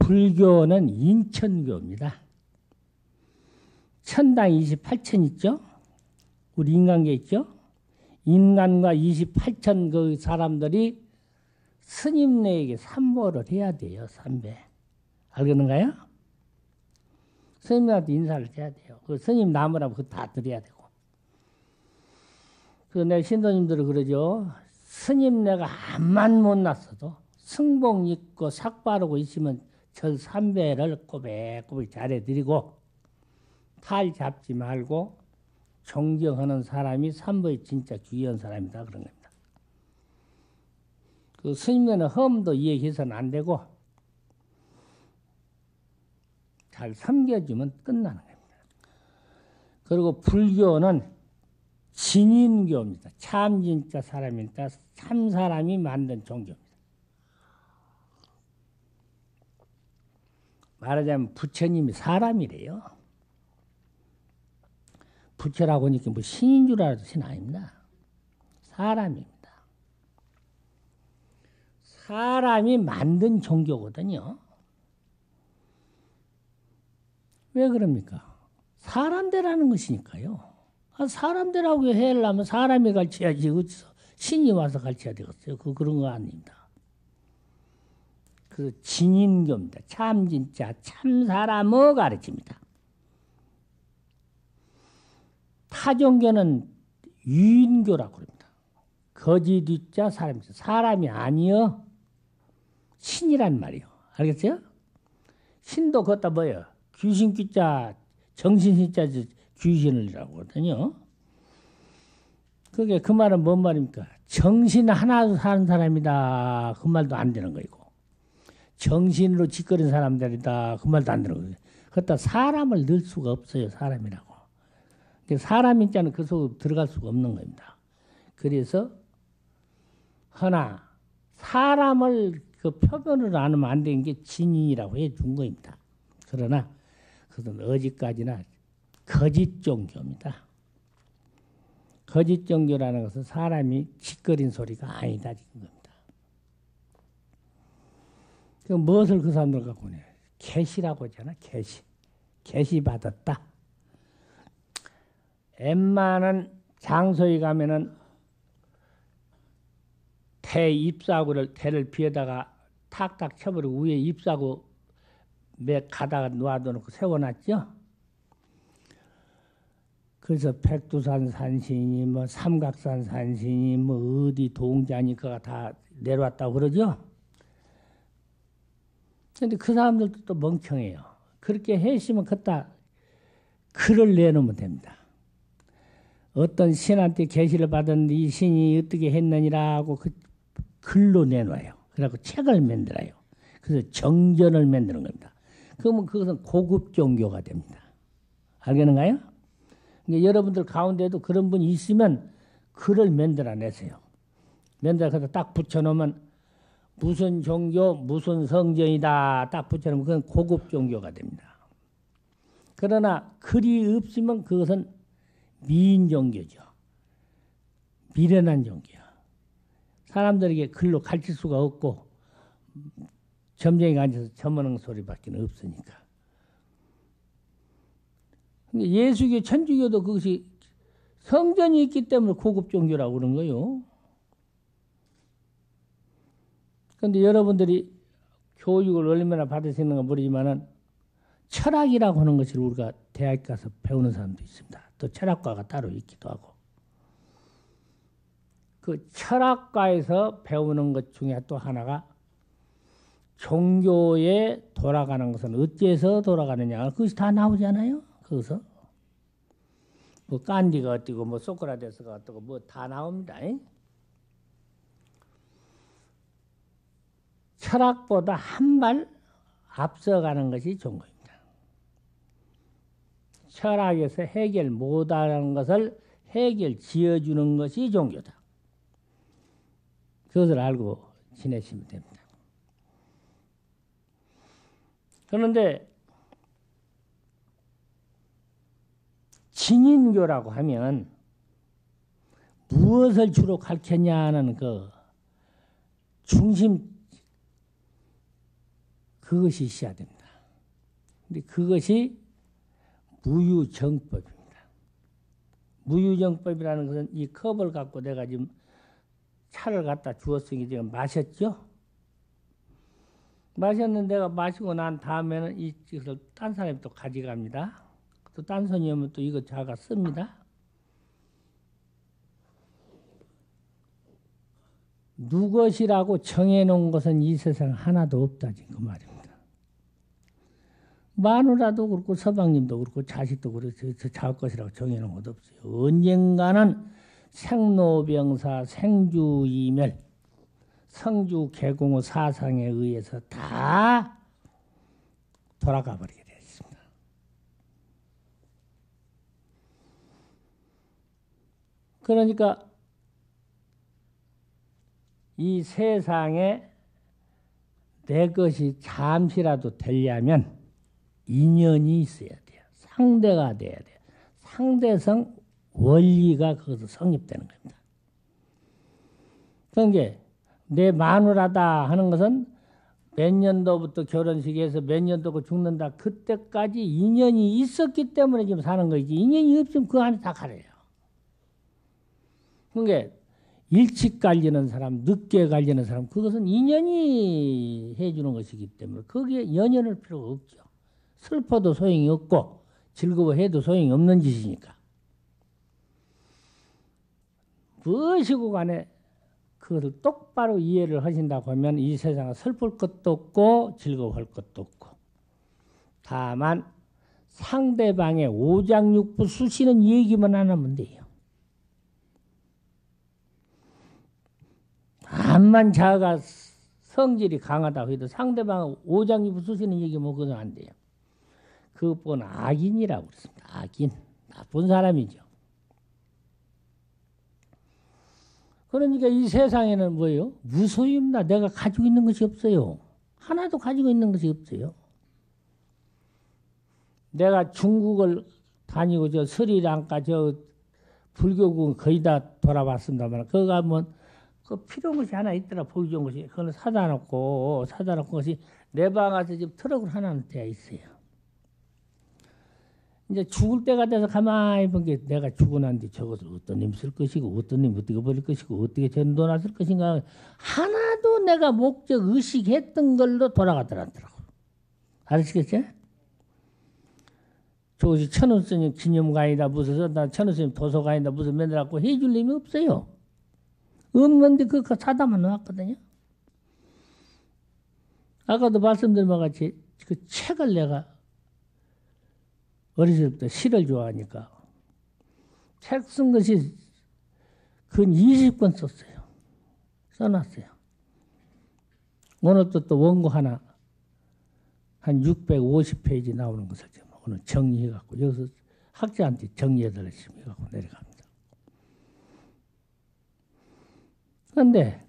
불교는 인천교입니다. 천당 28천 있죠? 우리 인간계 있죠? 인간과 28천 그 사람들이 스님네에게 삼보를 해야 돼요. 삼배. 알겠는가요? 스님한테 인사를 해야 돼요. 그 스님 나무라면 그거 다 드려야 되고. 그 내 신도님들은 그러죠. 스님 내가 암만 못 났어도 승복 입고 삭 바르고 있으면 저 삼배를 꼬백꼬백 잘해드리고 탈 잡지 말고 존경하는 사람이 삼보의 진짜 귀한 사람이다 그런 겁니다. 그 스님네는 험도 이해해서는 안 되고 잘 섬겨주면 끝나는 겁니다. 그리고 불교는 진인교입니다. 참 진짜 사람이니까 참 사람이 만든 종교입니다. 말하자면 부처님이 사람이래요. 부처라고 하니까 뭐 신인 줄 알아도 신 아닙니다. 사람입니다. 사람이 만든 종교거든요. 왜 그럽니까? 사람대라는 것이니까요. 사람대라고 해야하면 사람이 가르쳐야지 어디서 신이 와서 가르쳐야 되겠어요. 그런 거 아닙니다. 그 진인교입니다. 참 진짜 참 사람을 가르칩니다. 타종교는 유인교라고 합니다. 거짓 유자 사람이죠. 사람이 아니여 신이란 말이요. 알겠어요? 신도 걷다 뭐예요? 귀신 귀자 정신 신자 귀신이라고 하거든요. 그게 그 말은 뭔 말입니까? 정신 하나 사는 사람이다. 그 말도 안 되는 거이고. 정신으로 짓거린 사람들이다. 그 말도 안 되는 거예요. 그렇다 사람을 넣을 수가 없어요. 사람이라고. 사람 인자는 그 속으로 들어갈 수가 없는 겁니다. 그래서 허나 사람을 그 표현을 안 하면 안 되는 게 진인이라고 해준 겁니다. 그러나 그것은 어디까지나 거짓 종교입니다. 거짓 종교라는 것은 사람이 짓거린 소리가 아니다. 겁니다. 그 무엇을 그 사람들 갖고 내? 계시라고 하잖아. 계시. 계시 받았다. 웬만한 장소에 가면은 태 잎사구를 태를 비에다가 탁탁 쳐버리고 위에 잎사구 몇 가다가 놓아놓고 세워놨죠. 그래서 백두산 산신이 뭐 삼각산 산신이 뭐 어디 동자니 그가 다 내려왔다고 그러죠. 근데 그 사람들도 또 멍청해요. 그렇게 해시면 그따 글을 내놓으면 됩니다. 어떤 신한테 계시를 받았는데 이 신이 어떻게 했느니라고 그 글로 내놔요. 그래갖고 책을 만들어요. 그래서 정전을 만드는 겁니다. 그러면 그것은 고급 종교가 됩니다. 알겠는가요? 그러니까 여러분들 가운데도 그런 분이 있으면 글을 만들어내세요. 만들어서 딱 붙여놓으면 무슨 종교, 무슨 성전이다 딱 붙여놓으면 그건 고급 종교가 됩니다. 그러나 글이 없으면 그것은 미인 종교죠. 미련한 종교야. 사람들에게 글로 가르칠 수가 없고 점쟁이가 앉아서 저머는 소리밖에 없으니까. 예수교, 천주교도 그것이 성전이 있기 때문에 고급 종교라고 그런 거예요. 그런데 여러분들이 교육을 얼마나 받으시는가 모르지만은 철학이라고 하는 것을 우리가 대학 가서 배우는 사람도 있습니다. 또 철학과가 따로 있기도 하고. 그 철학과에서 배우는 것 중에 또 하나가 종교에 돌아가는 것은 어째서 돌아가느냐. 그것이 다 나오잖아요. 거기서. 뭐 간디가 어떻고 뭐 소크라테스가 어떻고 뭐 다 나옵니다. 철학보다 한 발 앞서가는 것이 종교입니다. 철학에서 해결 못하는 것을 해결 지어주는 것이 종교다. 그것을 알고 지내시면 됩니다. 그런데 진인교라고 하면 무엇을 주로 가르쳤냐는 그 중심 그것이 있어야 됩니다. 근데 그것이 무유정법입니다. 무유정법이라는 것은 이 컵을 갖고 내가 지금 차를 갖다 주었으니 지금 마셨죠? 마셨는데 내가 마시고 난 다음에는 이것을 딴 사람이 또 가져갑니다. 또 딴 손이 오면 또 이거 자가 씁니다. 누것이라고 정해놓은 것은 이 세상 하나도 없다 그 말입니다. 마누라도 그렇고 서방님도 그렇고 자식도 그렇고 저 자기 것이라고 정해놓은 것도 없어요. 언젠가는 생로병사 생주이멸 성주 개공의 사상에 의해서 다 돌아가 버리게 되어 있습니다. 그러니까 이 세상에 내 것이 잠시라도 되려면 인연이 있어야 돼요. 상대가 돼야 돼요. 상대성 원리가 거기서 성립되는 겁니다. 그러니까 내 마누라다 하는 것은 몇 년도부터 결혼식에서 몇 년도고 죽는다. 그때까지 인연이 있었기 때문에 지금 사는 거지. 인연이 없으면 그 안에 다 가려요. 그러니까 일찍 갈리는 사람, 늦게 갈리는 사람, 그것은 인연이 해주는 것이기 때문에 거기에 연연할 필요가 없죠. 슬퍼도 소용이 없고 즐거워해도 소용이 없는 짓이니까. 무엇이고 간에 그것을 똑바로 이해를 하신다고 하면 이 세상에 슬플 것도 없고 즐거워할 것도 없고 다만 상대방의 오장육부 수시는 얘기만 안 하면 돼요. 암만 자가 성질이 강하다고 해도 상대방의 오장육부 수시는 얘기면 그건 안 돼요. 그것은 악인이라고 그랬습니다. 악인. 나쁜 사람이죠. 그러니까 이 세상에는 뭐예요? 무소유입니다. 내가 가지고 있는 것이 없어요. 하나도 가지고 있는 것이 없어요. 내가 중국을 다니고 저 스리랑카 저 불교국 거의 다 돌아봤습니다만 거기 가면 그 필요한 것이 하나 있더라. 보기 좋은 것이. 그걸 사다 놓고 것이 내 방 가서 지금 트럭을 하나 되어 있어요. 이제 죽을 때가 돼서 가만히 본 게 내가 죽고 난 뒤 저것을 어떤 님 쓸 것이고 어떤 님 어떻게 버릴 것이고 어떻게 전도놨을 것인가 하나도 내가 목적 의식했던 걸로 돌아가더라고. 아시겠죠? 저것이 천우스님 기념관이다 무슨 나 천우스님 도서관이다 무슨 맨날 갖고 해줄 힘이 없어요. 없는데 그거 사다만 놓았거든요. 아까도 말씀드린 것 같이 그 책을 내가 어렸을 때부터 시를 좋아하니까 책 쓴 것이 근 20권 썼어요. 써놨어요. 오늘 또 원고 하나 한 650페이지 나오는 것을 오늘 정리해갖고 여기서 학자한테 정리해달라고 해갖고 내려갑니다. 그런데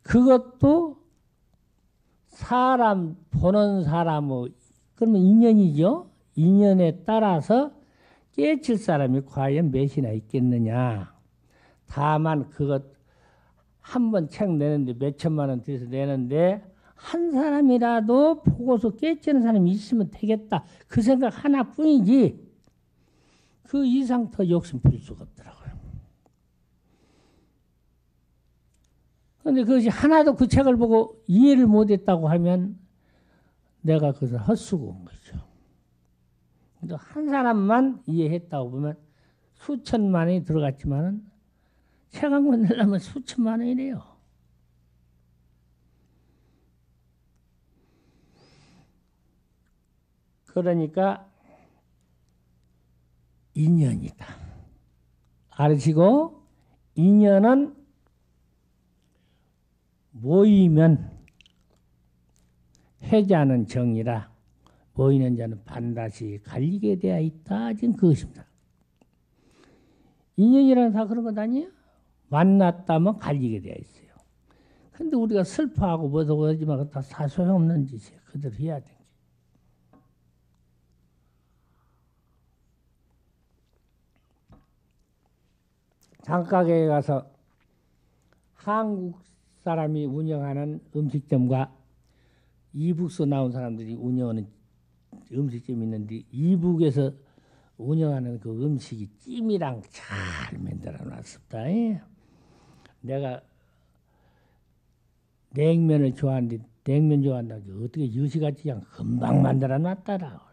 그것도 사람 보는 사람의 그러면 인연이죠. 인연에 따라서 깨칠 사람이 과연 몇이나 있겠느냐. 다만 그것 한 번 책 내는데 몇 천만 원 들여서 내는데 한 사람이라도 보고서 깨치는 사람이 있으면 되겠다. 그 생각 하나뿐이지 그 이상 더 욕심 부릴 수가 없더라고요. 그런데 그것이 하나도 그 책을 보고 이해를 못했다고 하면 내가 그것을 헛수고한 거죠. 한 사람만 이해했다고 보면 수천만 원이 들어갔지만은 책 한 권 내려면 수천만 원이래요. 그러니까 인연이다. 알으시고 인연은 모이면 해자는 정이라 모이는 자는 반드시 갈리게 되어 있다. 지금 그것입니다. 인연이라는 다 그런 것 아니에요? 만났다면 갈리게 되어 있어요. 근데 우리가 슬퍼하고 뭐도 그러지만 다 소용없는 짓이에요. 그대로 해야 돼. 장가게에 가서 한국 사람이 운영하는 음식점과 이북서 나온 사람들이 운영하는 음식점이 있는데 이북에서 운영하는 그 음식이 찜이랑 잘 만들어 놨습니다. 예. 내가 냉면을 좋아하는데 냉면 좋아한다고 어떻게 여시같이 그냥 금방 만들어 놨다라.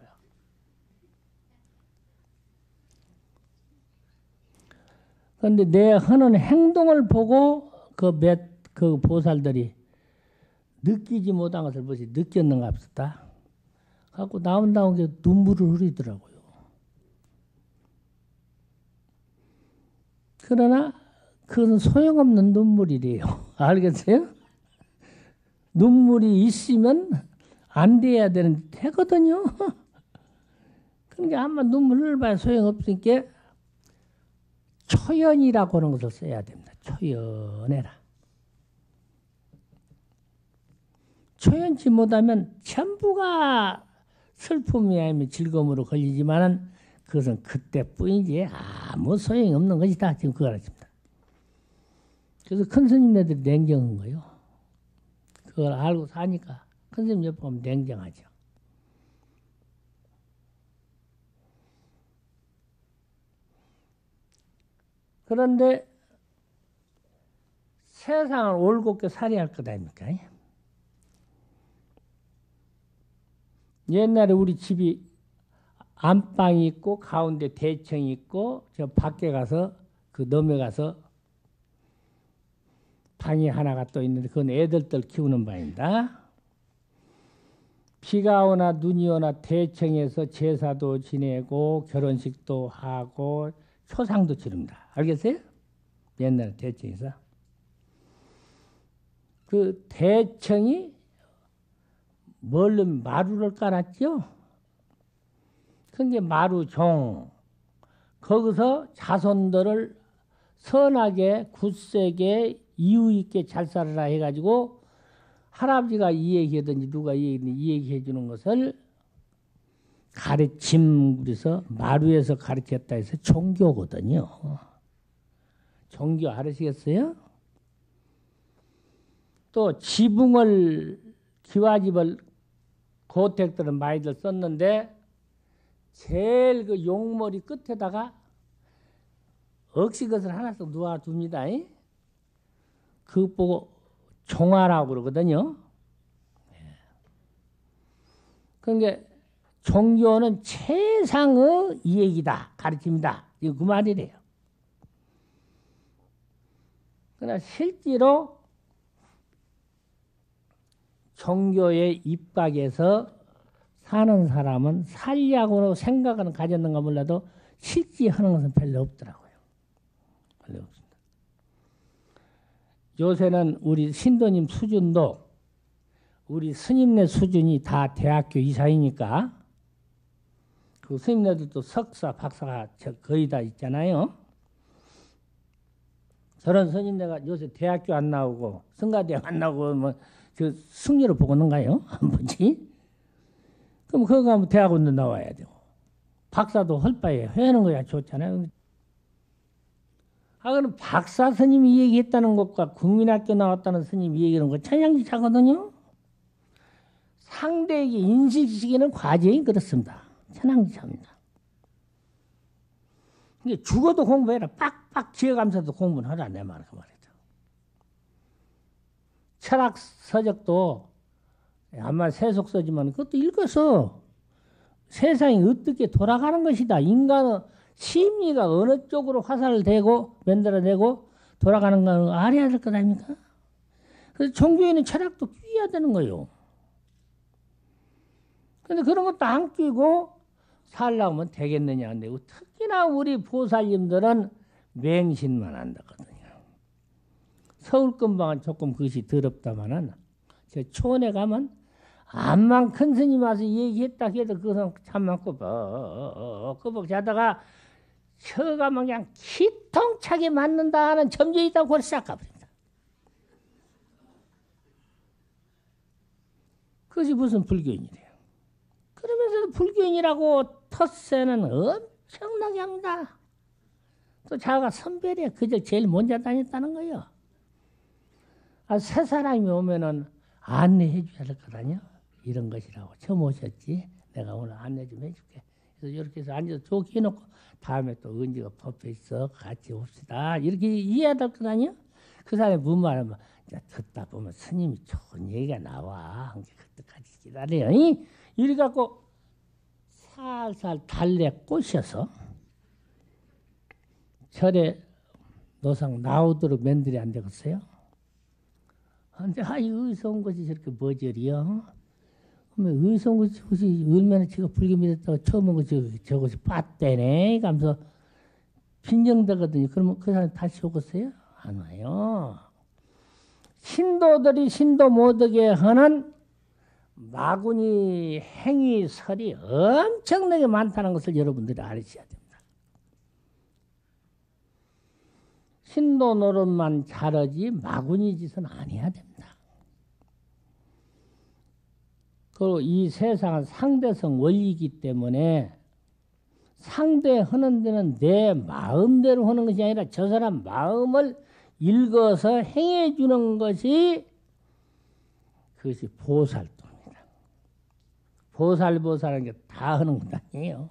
그런데 내 하는 행동을 보고 그 보살들이 느끼지 못한 것을 벌써 느꼈는가 봅시다. 갖고 나온 게 눈물을 흘리더라고요. 그러나 그건 소용없는 눈물이래요. 알겠어요? 눈물이 있으면 안 돼야 되거든요. 그러니까 한번 눈물 흘려봐야 소용없으니까 초연이라고 하는 것을 써야 됩니다. 초연해라. 초연치 못하면 전부가 슬픔이 아니면 즐거움으로 걸리지만은 그것은 그때뿐이지 아무 소용이 없는 것이다. 지금 그걸 알았습니다. 그래서 큰 스님네들이 냉정한 거예요. 그걸 알고 사니까 큰 스님 옆에 보면 냉정하죠. 그런데 세상을 올곧게 살아야 할 것 아닙니까? 옛날에 우리 집이 안방이 있고 가운데 대청이 있고 저 밖에 가서 그 넘어가서 방이 하나가 또 있는데 그건 애들들 키우는 방입니다. 비가 오나 눈이 오나 대청에서 제사도 지내고 결혼식도 하고 초상도 치릅니다. 알겠어요? 옛날 대청에서. 그 대청이 멀리 마루를 깔았죠? 그게 마루종. 거기서 자손들을 선하게 굳세게 이유 있게 잘 살아라 해가지고 할아버지가 이 얘기하든지 누가 이 얘기해 주는 것을 가르침 그래서 마루에서 가르쳤다 해서 종교거든요. 종교 알으시겠어요? 또 지붕을 기와집을 고택들은 많이들 썼는데 제일 그 용머리 끝에다가 억시 것을 하나씩 놓아둡니다. 그거 보고 종화라고 그러거든요. 그러니까 종교는 최상의 이익이다. 가르침이다. 이거 그 말이래요. 그러나 실제로 종교에 입각해서 사는 사람은 살려고 생각은 가졌는가 몰라도 실제 하는 것은 별로 없더라고요. 별로 없습니다. 요새는 우리 신도님 수준도 우리 스님네 수준이 다 대학교 이사이니까 그 스님네들도 석사, 박사가 거의 다 있잖아요. 저런 스님네가 요새 대학교 안 나오고 성가대학 안 나오고 뭐 그 승리를 보고는가요? 뭐지? 그럼 그거 가면 대학원도 나와야 되고 박사도 할 바에 하는 거야 좋잖아요. 그럼 박사 스님이 얘기했다는 것과 국민학교 나왔다는 스님이 얘기하는 거 천양지차거든요. 상대에게 인식시키는 과정이 그렇습니다. 천양지차입니다. 근데 죽어도 공부해라. 빡빡 지어가면서도 공부는 하라. 내 말은 그 말이죠. 철학 서적도 아마 세속서지만 그것도 읽어서 세상이 어떻게 돌아가는 것이다. 인간의 심리가 어느 쪽으로 화살을 대고 만들어내고 돌아가는 걸 알아야 될 것 아닙니까? 그래서 종교에는 철학도 끼워야 되는 거예요. 그런데 그런 것도 안 끼고 살려면 되겠느냐. 근데 특히나 우리 보살님들은 맹신만 한다거든요. 서울 근방은 조금 그것이 더럽다마는 저 초원에 가면 암만 큰 스님 와서 얘기했다 해도 그것은 참만 꼬벅꼬벅 자다가 쳐가면 그냥 기통차게 맞는다 하는 점쟁이 있다고 그걸 싹 가버립니다. 그것이 무슨 불교인이래요. 그러면서도 불교인이라고 텃세는 엄청나게 합니다. 또 자가 선별해 그저 제일 먼저 다녔다는 거예요. 새 사람이 오면은 안내해 줘야 될 거 아니야? 이런 것이라고 처음 오셨지. 내가 오늘 안내 좀 해줄게. 그래서 이렇게 해서 앉아서 좋게 해놓고 다음에 또 은지가 법회 있어 같이 옵시다. 이렇게 이해해야 될 거 아니야? 그 사람이 무슨 말하면 듣다 보면 스님이 좋은 얘기가 나와. 그때까지 기다려요. 이래 갖고 살살 달래 꼬셔서 절에 노상 나오도록 맨들이 안 되겠어요? 근데 이 의성 것이 저렇게 머저리요? 그러면 의성 것이 얼마나 제가 불교 믿었다고 처음 온 것이 저것이 빠떼네? 가면서 빈정되거든요. 그러면 그 사람 다시 오겠어요? 안 와요. 신도들이 신도 못하게 하는 마구니 행위설이 엄청나게 많다는 것을 여러분들이 알으셔야 됩니다. 신도 노릇만 잘하지 마구니 짓은 안 해야 됩니다. 그리고 이 세상은 상대성 원리이기 때문에 상대하는 데는 내 마음대로 하는 것이 아니라 저 사람 마음을 읽어서 행해 주는 것이 그것이 보살도입니다. 보살하는 게 다 하는 것 아니에요.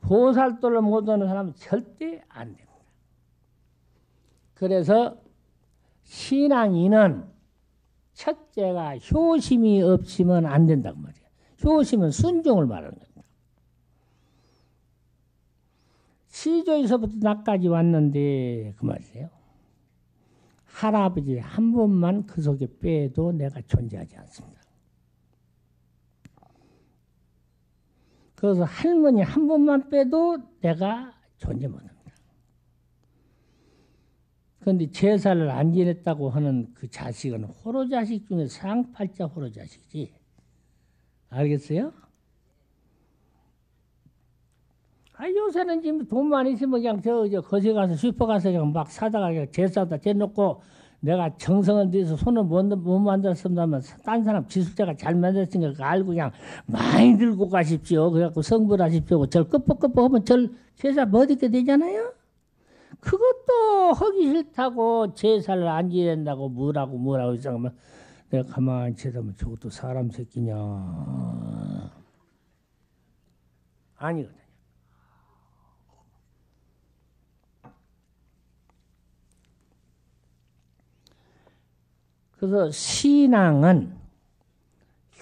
보살도를 못하는 사람은 절대 안 됩니다. 그래서 신앙인은 첫째가 효심이 없으면 안 된다고 말이에요. 효심은 순종을 말하는 겁니다. 시조에서부터 나까지 왔는데 그 말이에요. 할아버지 한 번만 그 속에 빼도 내가 존재하지 않습니다. 그래서 할머니 한 번만 빼도 내가 존재 못합니다. 그런데 제사를 안 지냈다고 하는 그 자식은 호로자식 중에 상팔자 호로자식이지. 알겠어요? 요새는 지금 돈만 있으면 그냥 저 거기 가서 슈퍼 가서 그냥 막 사다가 그냥 제사다 재놓고 내가 정성을 들여서 손을 못 만들었으면 딴 사람 기술자가 잘 만들었으니까 그거 알고 그냥 많이 들고 가십시오. 그래갖고 성불하십시오. 절 끄뻑끄뻑 하면 절 제사 못 있게 되잖아요. 그것도 하기 싫다고 제사를 안 지낸다고 뭐라고 생각하면 내가 가만히 쳐다보면 저것도 사람 새끼냐. 아니거든요. 그래서 신앙은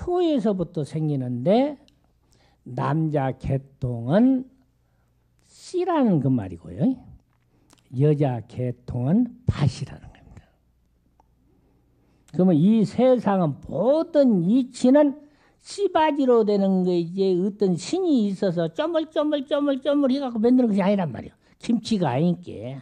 효에서부터 생기는데 남자 개통은 씨라는 그 말이고요. 여자 개통은 밭이라는 겁니다. 그러면 이 세상은 모든 이치는 씨바지로 되는 거 이제 어떤 신이 있어서 쪼물쪼물 해갖고 만드는 것이 아니란 말이에요. 김치가 아니께.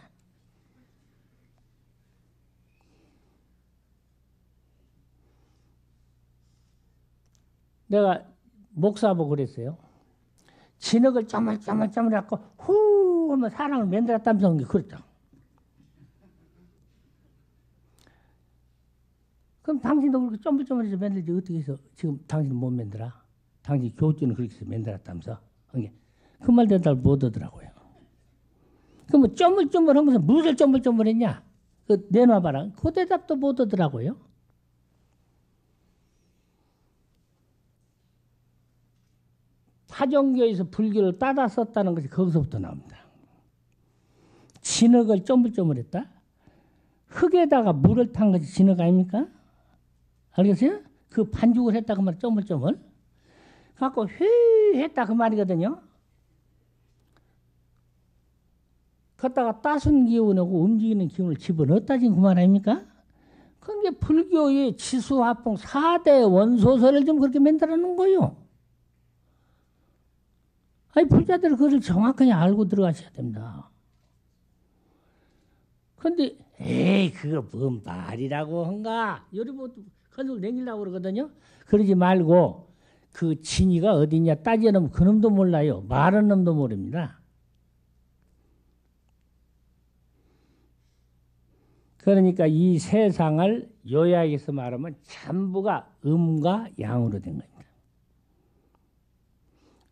내가 목사 보고 그랬어요. 진흙을 쪼물쪼물 해갖고 후 하면 사람을 만들었다면서 그랬다. 그럼 당신도 그렇게 쪼물쪼물해서 만들지 어떻게 해서 지금 당신은 못 만들어? 당신 교주는 그렇게 해서 만들었다면서. 그 말 대답을 못 하더라고요. 그럼 쪼물쪼물한 것은 무엇을 쪼물쪼물했냐? 그 내놔봐라. 그 대답도 못 하더라고요. 타종교에서 불교를 따다 썼다는 것이 거기서부터 나옵니다. 진흙을 쪼물쪼물했다? 흙에다가 물을 탄 것이 진흙 아닙니까? 알겠어요? 그 반죽을 했다 그 말 쪼물쪼물. 갖고 휘 했다 그 말이거든요. 걷다가 따순 기운하고 움직이는 기운을 집어넣었다 지금 그 말 아닙니까? 그게 불교의 지수화풍 4대 원소설을 좀 그렇게 만들어 놓은 거예요. 불자들은 그것을 정확하게 알고 들어가셔야 됩니다. 그런데 그거 뭔 말이라고 한가? 여러분 그걸 내기려고 그러거든요. 그러지 말고 그 진이가 어디냐 따지려면 그 놈도 몰라요. 말하는 놈도 모릅니다. 그러니까 이 세상을 요약해서 말하면 전부가 음과 양으로 된 겁니다.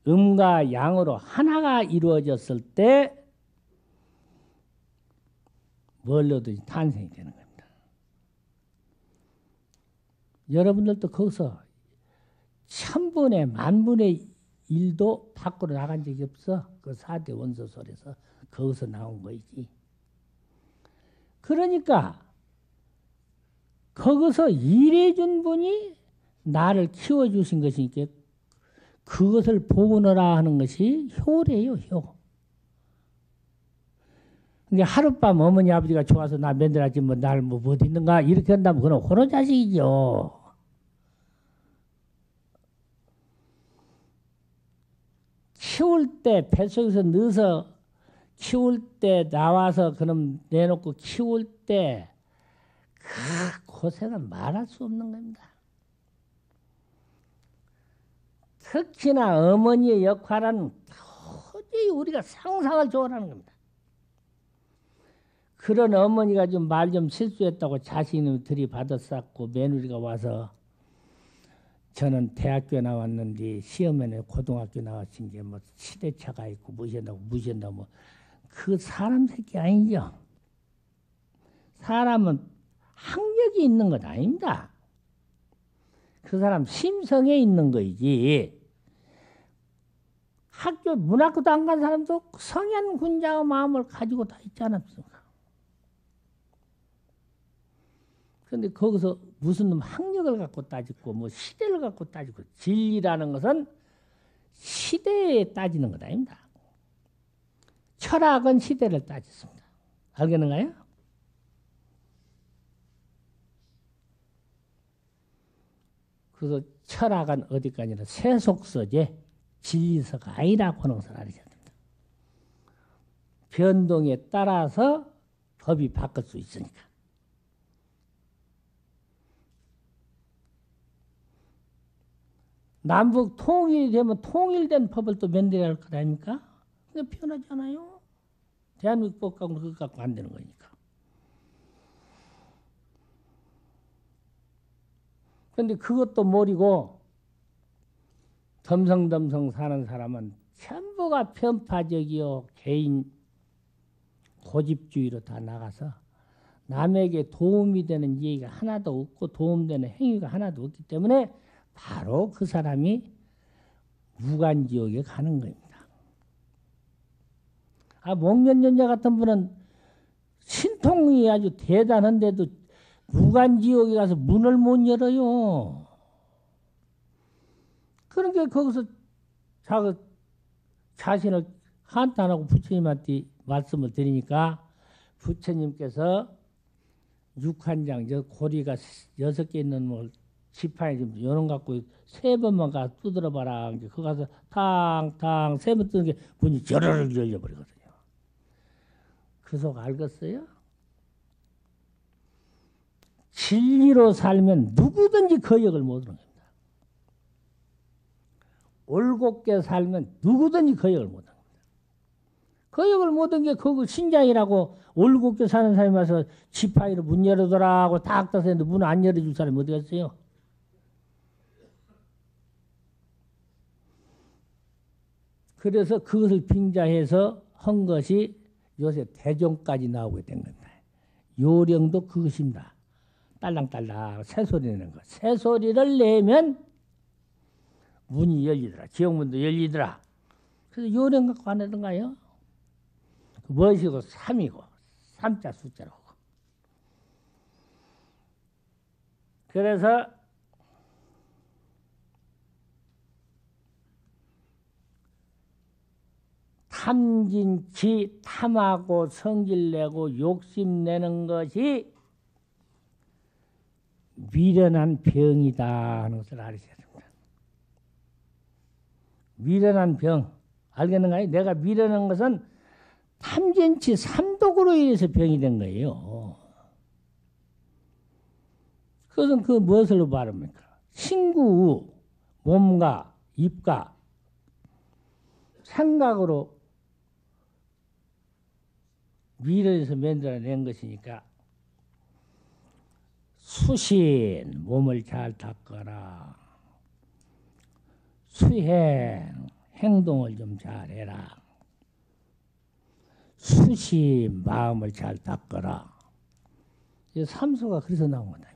음과 양으로 하나가 이루어졌을 때 뭘로든지 탄생이 되는 겁니다. 여러분들도 거기서 1000분의 10,000분의 1도 밖으로 나간 적이 없어. 그 4대 원소설에서 거기서 나온 거이지. 그러니까 거기서 일해준 분이 나를 키워주신 것이니까 그것을 복원하라 하는 것이 효래요, 효. 근데 하룻밤 어머니 아버지가 좋아서 나 맨들하지 뭐 나를 뭐 어디 있는가 이렇게 한다면 그건 호로 자식이죠. 키울 때 뱃속에서 넣어서 키울 때 나와서 그럼 내놓고 키울 때 그 고생은 말할 수 없는 겁니다. 특히나 어머니의 역할은 도저히 우리가 상상을 초월하는 겁니다. 그런 어머니가 좀 말 좀 실수했다고 자신이 들이받았었고 며느리가 와서 저는 대학교에 나왔는데 시험에는 고등학교 나왔은 게 뭐 시대차가 있고 무시한다고 뭐 그 사람 새끼 아니죠. 사람은 학력이 있는 것 아닙니다. 그 사람 심성에 있는 거이지. 학교 문학교도 안 간 사람도 성현 군자의 마음을 가지고 다 있지 않았습니까? 그런데 거기서 무슨 놈 학력을 갖고 따지고 뭐 시대를 갖고 따지고 진리라는 것은 시대에 따지는 것 아닙니다. 철학은 시대를 따졌습니다. 알겠는가요? 그래서 철학은 어디까지나 세속서제 진리서가 아니라고 하는 것을 알으셔야 됩니다. 변동에 따라서 법이 바뀔 수 있으니까. 남북 통일이 되면 통일된 법을 또 만들어야 할 것 아닙니까? 근데 편하지 않아요. 대한민국 법 갖고 그거 갖고 안 되는 거니까. 그런데 그것도 모르고 덤성덤성 사는 사람은 전부가 편파적이요 개인 고집주의로 다 나가서 남에게 도움이 되는 얘기가 하나도 없고 도움되는 행위가 하나도 없기 때문에 바로 그 사람이 무간지옥에 가는 겁니다. 목련연자 같은 분은 신통이 아주 대단한데도 무간지옥에 가서 문을 못 열어요. 그러니까 거기서 자신을 한탄하고 부처님한테 말씀을 드리니까 부처님께서 육한장, 저 고리가 6개 있는 걸 지팡이 좀 요런 갖고 3번만 가서 두드려봐라. 그거 가서 탕탕 3번 뜨는 게 문이 저러르 열려버리거든요. 그 속 알겠어요? 진리로 살면 누구든지 거역을 못 하는 겁니다. 올곧게 살면 누구든지 거역을 못 하는 겁니다. 거역을 못 하는 게 그거 신장이라고 올곧게 사는 사람이 와서 지팡이로 문 열어둬라 하고 딱 닫아서 했는데 문 안 열어줄 사람이 어디 갔어요? 그래서 그것을 빙자해서 한 것이 요새 대종까지 나오게 된 겁니다. 요령도 그것입니다. 딸랑딸랑 새소리 내는 것. 새소리를 내면 문이 열리더라. 지옥문도 열리더라. 그래서 요령 갖고 안 하던가요? 무엇이고 3이고 3자 숫자라고. 그래서 탐진치 탐하고 성질내고 욕심내는 것이 미련한 병이다 하는 것을 알으셔야 됩니다. 미련한 병 알겠는가요? 내가 미련한 것은 탐진치 삼독으로 인해서 병이 된 거예요. 그것은 그 무엇으로 말합니까? 신구, 몸과 입과 생각으로 미련에서 만들어낸 것이니까 수신, 몸을 잘 닦아라. 수행, 행동을 좀 잘해라. 수심, 마음을 잘 닦아라. 삼수가 그래서 나온 거다.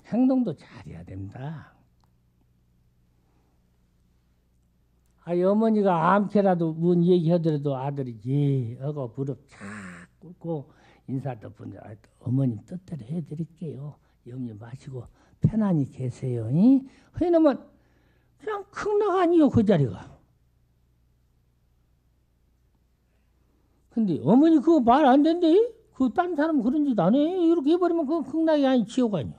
행동도 잘해야 됩니다. 어머니가 암캐라도 뭔 얘기하더라도 아들이 예 하고 무릎 착 꿇고 인사도 분들 어머님 뜻대로 해드릴게요. 염려 마시고 편안히 계세요. 해놓으면 그냥 극락 아니요 그 자리가. 근데 어머니 그거 말 안 된대? 그 딴 사람 그런 짓 안 해? 이렇게 해버리면 그건 극락이 아니 지옥 아니요.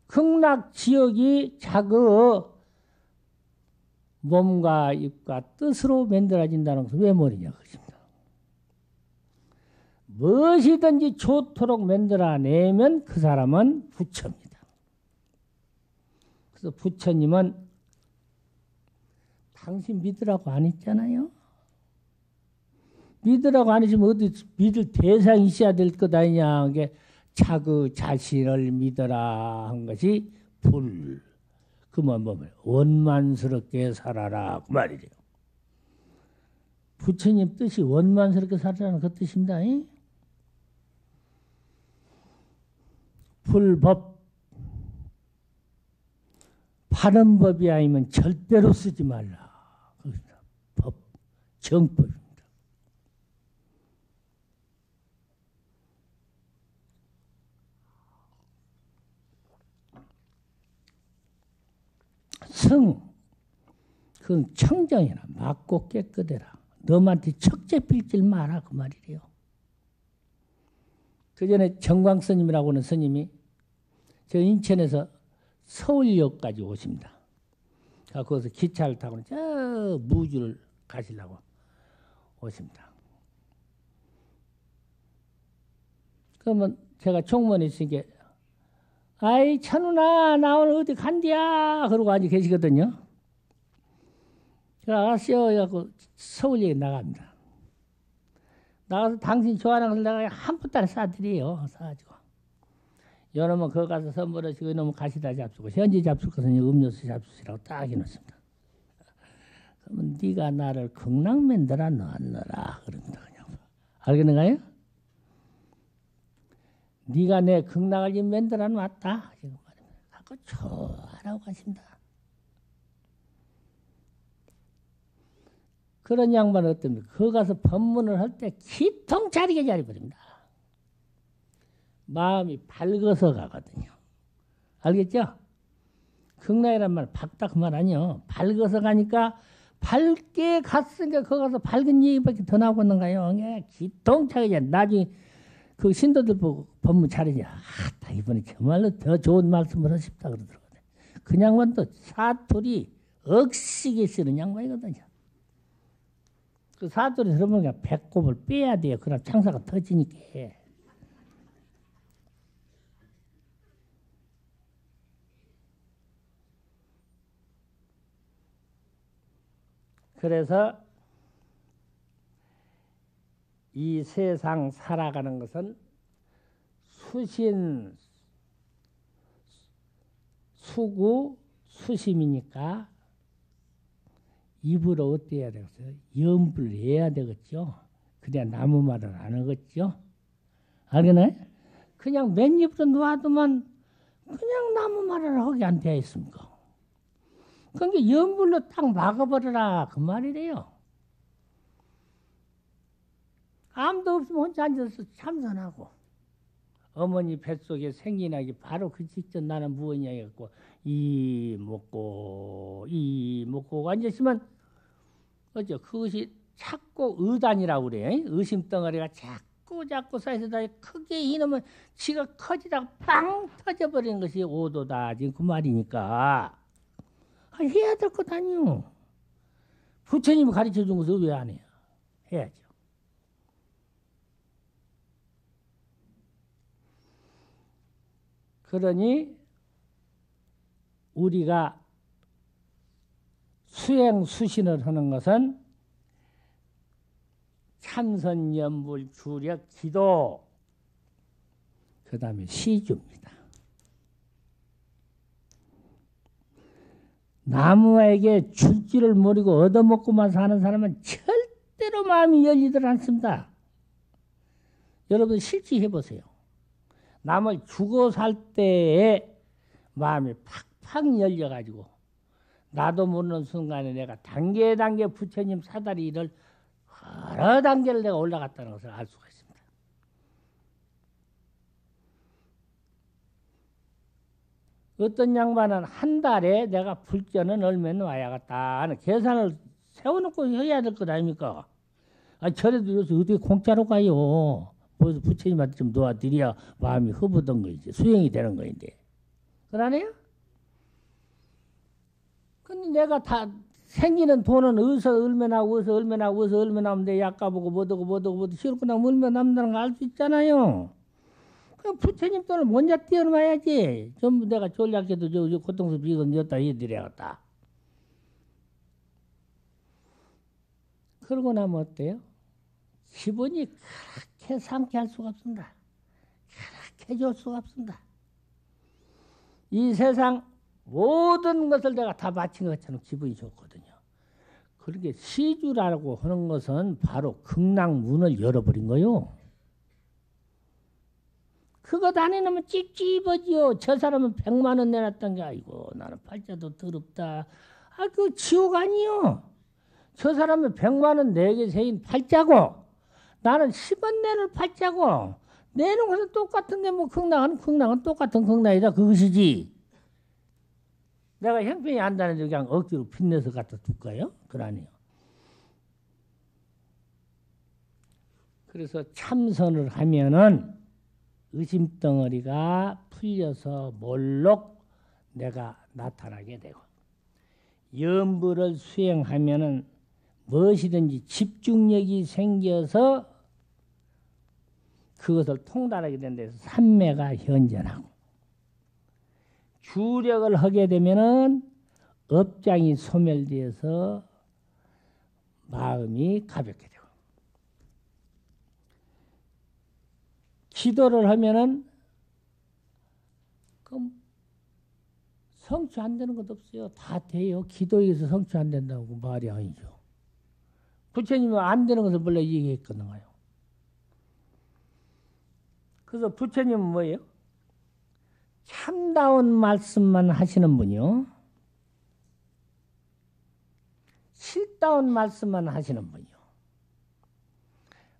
극락 지옥이 자그 몸과 입과 뜻으로 만들어진다는 것은 왜 말이냐 그것입니다. 무엇이든지 좋도록 만들어내면 그 사람은 부처입니다. 그래서 부처님은 당신 믿으라고 안 했잖아요. 믿으라고 안 했으면 어디 믿을 대상이 있어야 될 것 아니냐. 게 자그 자신을 믿어라 한 것이 불. 그만 보면 원만스럽게 살아라 그 말이래요. 부처님 뜻이 원만스럽게 살아라는 그 뜻입니다. 불법 바른 법이 아니면 절대로 쓰지 말라. 법 정법입니다. 성, 그건 청정해라. 맑고 깨끗해라. 너한테 척제 빌질 마라. 그 말이래요. 그 전에 정광스님이라고 하는 스님이 저 인천에서 서울역까지 오십니다. 거기서 기차를 타고 저 무주를 가시려고 오십니다. 그러면 제가 총무원에 있으니까 아이 찬우나 나 오늘 어디 간디야 그러고 앉아 계시거든요. 제가 알았어요. 그래갖고 서울역에 나갑니다. 나가서 당신 좋아하는 걸 내가 한 푼짜리 싸드려요. 사가지고 여러분 거기 가서 선물하시고 이놈은 가시다 잡수고 현지 잡술 것은 음료수 잡수시라고 딱 해놓습니다. 그러면 네가 나를 극락 만들어 놨느라 그럽니다. 그냥 알겠는가요? 네가 내 극락을 지금 만들어 놨다. 지금 말입니다. 갖고 좋아라고 하십니다. 그런 양반은 어떻습니까? 거기 가서 법문을 할 때 기통 차리게 잘해버립니다. 마음이 밝아서 가거든요. 알겠죠? 극락이란 말 밝다 그 말 아니요. 밝아서 가니까 밝게 갔으니까 거기 가서 밝은 얘기밖에 더 나오겠는가요? 기통차게 나중에 그 신도들 보고 법문 차리냐. 아, 이번에 정말로 더 좋은 말씀을 하십다 그러더라고요. 그 양반도 사투리 억시게 쓰는 양반이거든요. 그 사투리 들어보니까 배꼽을 빼야 돼요. 그럼 창사가 터지니까. 그래서 이 세상 살아가는 것은 수신, 수구, 수심이니까 입으로 어때야 되겠어요? 염불 해야 되겠죠? 그래야 나무 말을 안 하겠죠? 알겠나요? 그냥 맨입으로 놔두면 그냥 나무 말을 하게 안 되어 있습니까? 그러니까 염불로 딱 막아버려라 그 말이래요. 아무도 없으면 혼자 앉아서 참선하고 어머니 뱃속에 생기나기 바로 그 직전 나는 무엇이냐 해갖고 이 먹고 앉았으면 어쩌 그것이 자꾸 의단이라고 그래. 의심덩어리가 자꾸 쌓여서 다 크게 이놈은 지가 커지다가 빵 터져버리는 것이 오도다 지금 그 말이니까 해야 될 것 아니요. 부처님이 가르쳐준 것을 왜 안 해요? 해야죠. 그러니 우리가 수행수신을 하는 것은 참선연불 주력 기도 그 다음에 시주입니다. 나무에게 줄지를 모르고 얻어먹고만 사는 사람은 절대로 마음이 열리질 않습니다. 여러분 실제 해보세요. 남을 죽어 살 때에 마음이 팍팍 열려가지고 나도 모르는 순간에 내가 단계 부처님 사다리를 여러 단계를 내가 올라갔다는 것을 알 수가 있습니다. 어떤 양반은 한 달에 내가 불전은 얼마나 와야겠다 하는 계산을 세워놓고 해야 될 것 아닙니까? 아, 저래도 요새 어떻게 공짜로 가요? 그래서 부처님한테 좀 도와드려야 마음이 허브던 거이지 수행이 되는 거인데 그러네요? 근데 내가 다 생기는 돈은 어디서 얼마나 하면 내 약값하고 뭐도 싫고 나면 얼마나 남다는 거 알 수 있잖아요. 그럼 부처님 돈을 먼저 띄어놔야지. 전부 내가 졸략해도 저 고통스럽게 이건 였다 해드려야겠다. 그러고 나면 어때요? 기분이 그렇게 상쾌할 수가 없습니다. 그렇게 좋을 수가 없습니다. 이 세상 모든 것을 내가 다 바친 것처럼 기분이 좋거든요. 그렇게 시주라고 하는 것은 바로 극락문을 열어버린 거요. 그거 다니면 찝찝하지요. 저 사람은 100만 원 내놨던 게 아니고 나는 팔자도 더럽다. 아, 그 지옥 아니요. 저 사람은 100만 원 내게 세인 팔자고 나는 10원 내는 팔자고 내는 것은 똑같은데 뭐 극락은 똑같은 극락이다 그것이지. 내가 형편이 안 다는데 그냥 억지로 빚내서 갖다 둘까요? 그러니요. 그래서 참선을 하면은 의심덩어리가 풀려서 몰록 내가 나타나게 되고 염불을 수행하면은 무엇이든지 집중력이 생겨서 그것을 통달하게 된 데서 삼매가 현전하고 주력을 하게 되면은 업장이 소멸되어서 마음이 가볍게 되고 기도를 하면은 그럼 성취 안 되는 것 없어요. 다 돼요. 기도에서 성취 안 된다고 말이 아니죠. 부처님은 안 되는 것을 원래 얘기했거든요. 그래서 부처님은 뭐예요? 참다운 말씀만 하시는 분이요. 실다운 말씀만 하시는 분이요.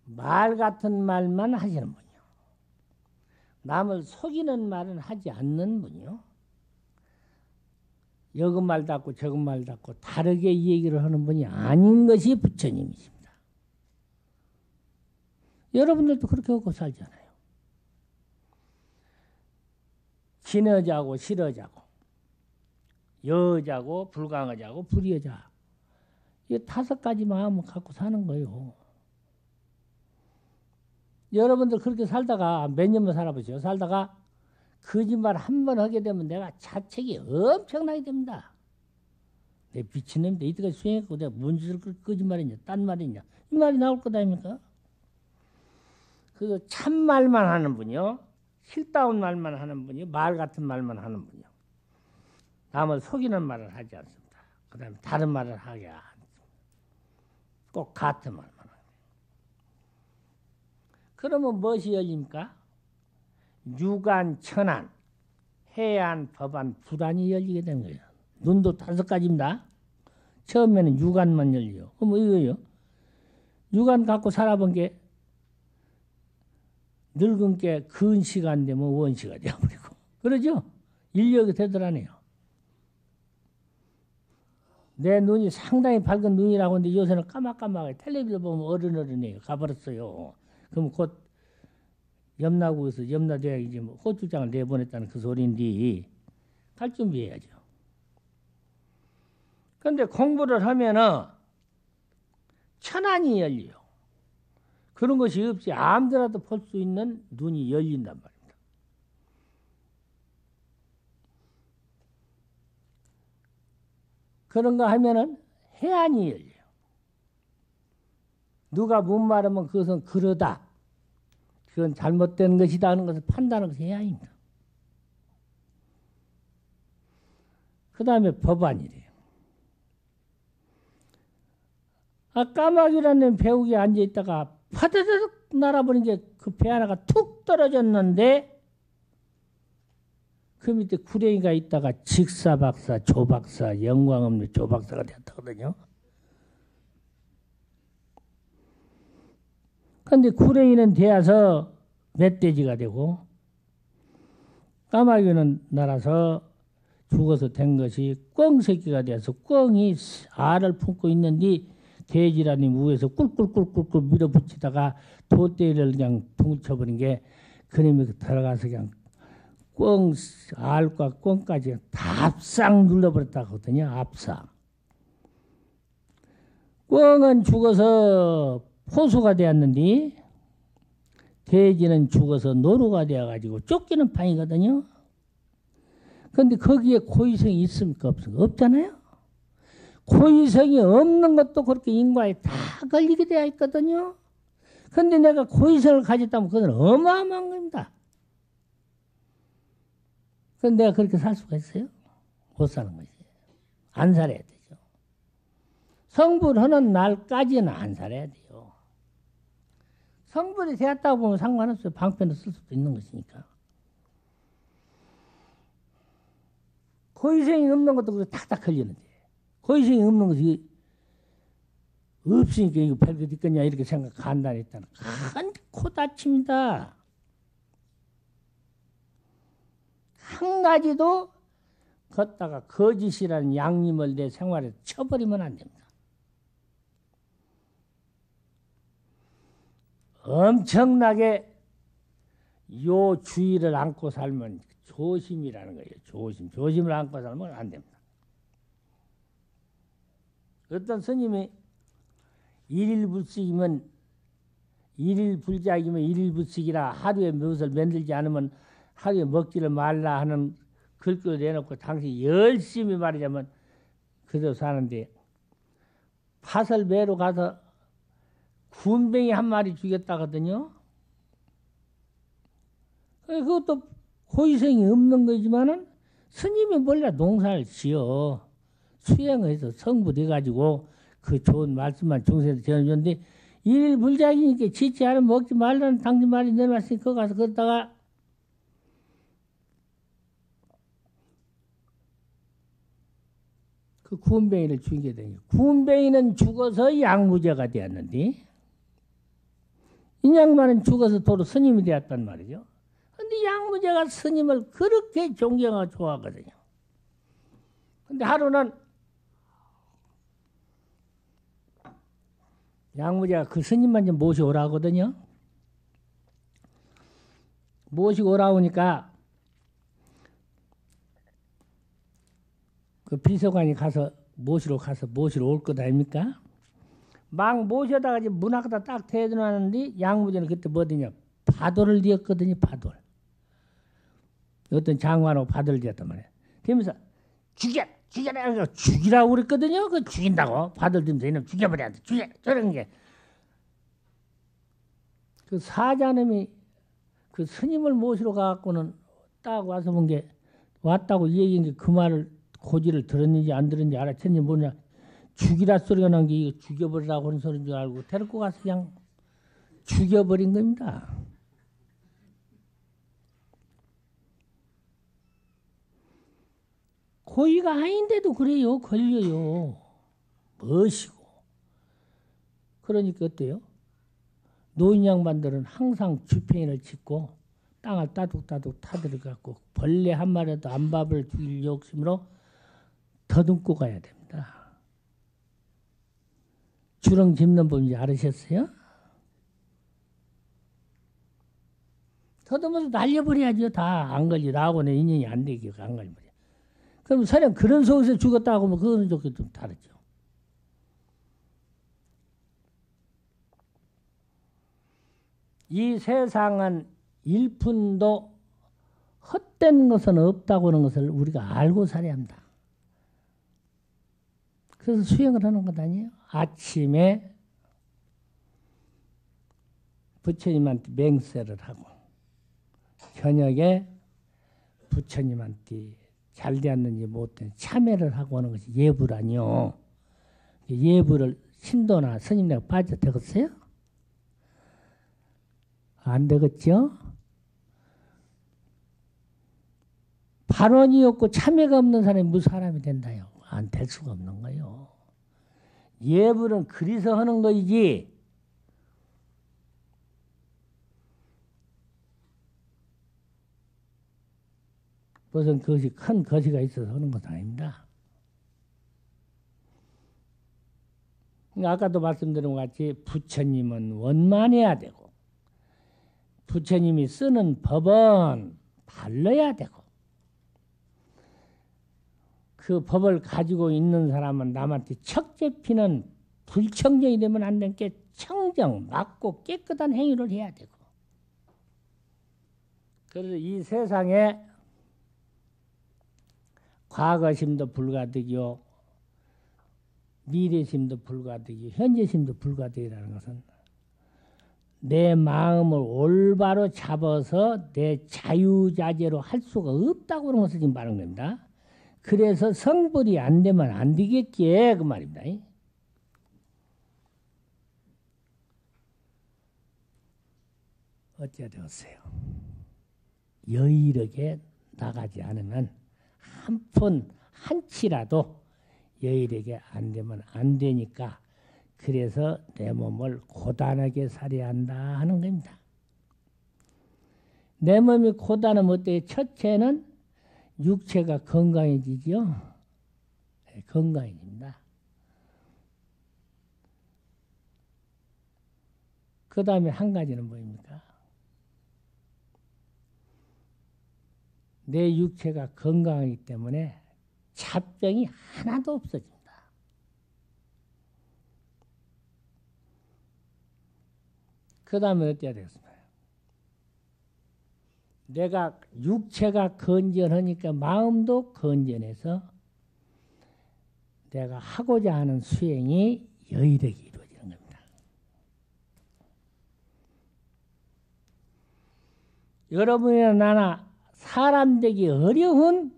말 같은 말만 하시는 분이요. 남을 속이는 말은 하지 않는 분이요. 여그 말 닫고 저그 말 닫고 다르게 얘기를 하는 분이 아닌 것이 부처님이십니다. 여러분들도 그렇게 하고 살잖아요. 친여자고 싫어자고 여자고 불강하자고 불의여자 이 5가지 마음을 갖고 사는 거예요. 여러분들 그렇게 살다가 몇 년만 살아보세요. 살다가 거짓말 한 번 하게 되면 내가 자책이 엄청나게 됩니다. 내 미친놈인데 이때까지 수행했고 내가 뭔 짓을 거짓말했냐 딴 말이냐 이 말이 나올 것 아닙니까? 그래서 참말만 하는 분이요. 실다운 말만 하는 분이요. 말 같은 말만 하는 분이요. 남을 속이는 말을 하지 않습니다. 그 다음에 다른 말을 하게 않습니다. 꼭 같은 말만 합니다. 그러면 무엇이 열립니까? 유관, 천안, 해안, 법안, 불안이 열리게 되는 거예요. 눈도 5가지입니다. 처음에는 유관만 열려요. 그럼 이거요. 유관 갖고 살아본 게 늙은 게 근시가 안 되면 원시가 되어버리고. 그러죠? 인력이 되더라네요. 내 눈이 상당히 밝은 눈이라고 하는데 요새는 까맣까맣게 텔레비전 보면 어른어른해요. 가버렸어요. 그럼 곧 염라국에서 염라대학에 이제 뭐 호출장을 내보냈다는 그 소리인데 갈 준비해야죠. 그런데 공부를 하면은 천안이 열려요. 그런 것이 없이 아무데라도 볼 수 있는 눈이 열린단 말입니다. 그런가 하면은 해안이 열려요. 누가 못 말하면 그것은 그러다. 그건 잘못된 것이다 하는 것을 판단하는 것이 해안입니다. 그 다음에 법안이래요. 까마귀라는 배우기에 앉아있다가 파다다닥 날아버린 게 그 배 하나가 툭 떨어졌는데 그 밑에 구레이가 있다가 직사박사, 조박사, 영광 없는 조박사가 되었거든요. 그런데 구레이는 되어서 멧돼지가 되고 까마귀는 날아서 죽어서 된 것이 꿩새끼가 되어서 꿩이 알을 품고 있는데 돼지라니 위에서 꿀꿀꿀꿀꿀 밀어붙이다가 돛대를 그냥 붕쳐버린 게 그놈이 들어가서 그냥 꿩 알과 꿩까지 다 압싹 눌러버렸다 하거든요. 압싹. 꿩은 죽어서 포수가 되었는데 돼지는 죽어서 노루가 되어가지고 쫓기는 판이거든요. 그런데 거기에 고의성이 있습니까? 없습니까? 없잖아요. 고의성이 없는 것도 그렇게 인과에 다 걸리게 되어 있거든요. 그런데 내가 고의성을 가졌다면 그건 어마어마한 겁니다. 그런데 내가 그렇게 살 수가 있어요? 못 사는 것이. 안 살아야 되죠. 성불하는 날까지는 안 살아야 돼요. 성불이 되었다고 보면 상관없어요. 방편을 쓸 수도 있는 것이니까. 고의성이 없는 것도 그렇게 탁탁 걸리는데 고의성이 없는 것이 없으니까 이거 별것 있겠냐 이렇게 생각한다니 있다는 큰 코다칩니다. 한 가지도 걷다가 거짓이라는 양림을 내 생활에 쳐버리면 안 됩니다. 엄청나게 요 주의를 안고 살면 조심이라는 거예요. 조심. 조심을 안고 살면 안 됩니다. 어떤 스님이 일일불식이면 일일불작이면 일일불식이라 하루에 무엇을 만들지 않으면 하루에 먹지를 말라 하는 글귀를 내놓고 당시 열심히 말하자면 그대로 사는데 파설매로 가서 군뱅이 한 마리 죽였다거든요. 그것도 고의성이 없는 거지만은 스님이 몰래 농사를 지어 수행해서 성불해가지고 그 좋은 말씀만 중세에 전해줬는데 일일불작이니까 짓지 않으면 먹지 말라는 당신 말이 내놨으니 거기 가서 걷다가 그 군뱅이를 죽이게 되니 군뱅이는 죽어서 양무제가 되었는데 이 양반은 죽어서 도로 스님이 되었단 말이죠. 근데 양무제가 스님을 그렇게 존경하고 좋아하거든요. 근데 하루는 양무제가 그 스님만 좀 모시오라 하거든요. 모시고 오라 오니까 그 비서관이 가서 모시러 올 것 아닙니까? 막 모셔다가 문 앞에다 딱 대놓았는데 양무제는 그때 뭐더냐 파도를 뒤었거든요. 파도를. 어떤 장관하고 파도를 뒤었단 말이에요. 그러면서 죽여라 죽이라고 그랬거든요. 그 죽인다고 파도를 뒤면서 이놈 죽여버려야 돼. 죽여 저런 게. 그 사자님이 그 스님을 모시러 가갖고는 딱 와서 본 게 왔다고 얘기한 게 그 말을 고지를 들었는지 안 들었는지 알아챘는지 뭐냐 죽이라 소리가 난 게 이거 죽여버리라고 하는 소리인 줄 알고 데리고 가서 그냥 죽여버린 겁니다. 고의가 아닌데도 그래요. 걸려요. 멋이고. 그러니까 어때요? 노인 양반들은 항상 주팽이를 짓고 땅을 따둑따둑 타들어갖고 벌레 한 마리라도 안 밥을 죽일 욕심으로 더듬고 가야 됩니다. 주렁 짚는 법인지 알으셨어요? 더듬어서 날려버려야죠. 다 안 걸리. 나하고는 인연이 안 되게 안 걸려버려. 그럼 설령 그런 속에서 죽었다고 하면 그거는 좀 다르죠. 이 세상은 일푼도 헛된 것은 없다고 하는 것을 우리가 알고 살아야 합니다. 그래서 수행을 하는 것 아니에요? 아침에 부처님한테 맹세를 하고 저녁에 부처님한테 잘 되었는지 못했는지 참회를 하고 하는 것이 예불아니요. 예불을 신도나 스님네가 빠져 되겠어요? 안 되겠죠? 반원이 없고 참회가 없는 사람이 무슨 사람이 된다요? 안 될 수가 없는 거요. 예불은 그리서 하는 거이지. 무슨 것이 큰 거시가 있어서 하는 것은 아닙니다. 그러니까 아까도 말씀드린 것 같이 부처님은 원만해야 되고 부처님이 쓰는 법은 발라야 되고 그 법을 가지고 있는 사람은 남한테 척죄피는 불청정이 되면 안 되는 게 청정, 맞고 깨끗한 행위를 해야 되고 그래서 이 세상에 과거심도 불가득이요 미래심도 불가득이요 현재심도 불가득이라는 것은 내 마음을 올바로 잡아서 내 자유자재로 할 수가 없다고 하는 것을 지금 말하는 겁니다. 그래서 성불이 안 되면 안 되겠기에 그 말입니다. 어찌 되었어요? 여의력에 나가지 않으면 한 푼 한 치라도 여의력에 안 되면 안 되니까 그래서 내 몸을 고단하게 살아야 한다 하는 겁니다. 내 몸이 고단하면 어때요? 첫째는 육체가 건강해지죠. 네, 건강해집니다. 그 다음에 한 가지는 뭐입니까? 내 육체가 건강하기 때문에 잡병이 하나도 없어집니다. 그 다음에 어때야 되겠습니까? 내가 육체가 건전하니까 마음도 건전해서 내가 하고자 하는 수행이 여의력이 이루어지는 겁니다. 여러분이나 나나 사람 되기 어려운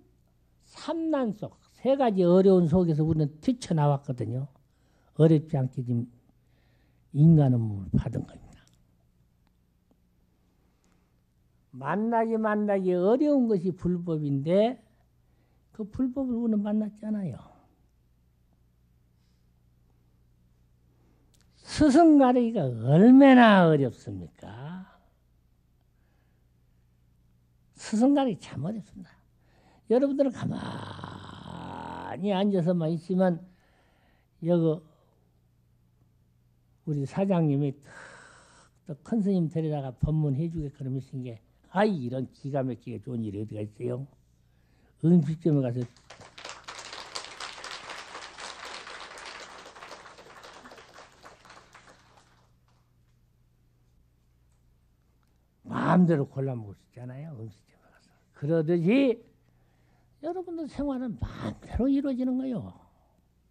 삼난 속, 세 가지 어려운 속에서 우리는 뛰쳐나왔거든요. 어렵지 않게 지금 인간의 몸을 받은 겁니다. 만나기 어려운 것이 불법인데 그 불법을 우리는 만났잖아요. 스승 가르기가 얼마나 어렵습니까? 스승 가르기 참 어렵습니다. 여러분들은 가만히 앉아서만 있으면 여기 우리 사장님이 또 큰 스님 데려다가 법문해 주게 그러신 게 아이 이런 기가 막히게 좋은 일이 어디가 있어요? 음식점에 가서 마음대로 골라 먹을 수 있잖아요. 음식점에 가서. 그러듯이 여러분들 생활은 마음대로 이루어지는 거예요.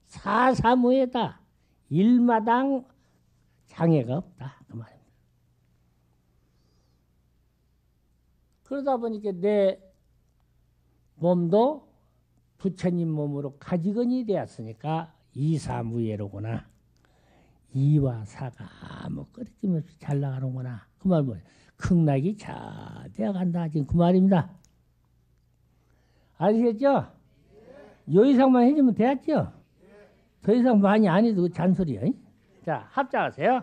사사무에다 일마당 장애가 없다. 그 말입니다. 그러다 보니까 내 몸도 부처님 몸으로 가지건이 되었으니까 이사무예로구나. 이와 사가 아무 끄떡임 없이 잘 나가는구나. 그 말 뭐예요? 극락이 잘 되어간다. 지금 그 말입니다. 아시겠죠? 요 이상만 해주면 되었죠? 더 이상 많이 안 해도 잔소리야. 자, 합작하세요.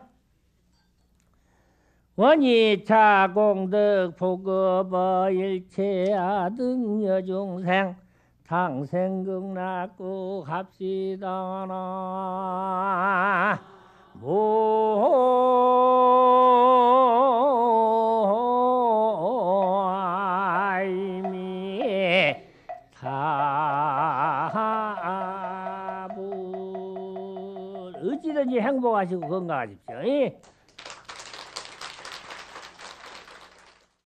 원이차 공덕 보급어 일체아 등여중생 당생극락구 합시다나 모아이미 다분 어찌든지 행복하시고 건강하십시오.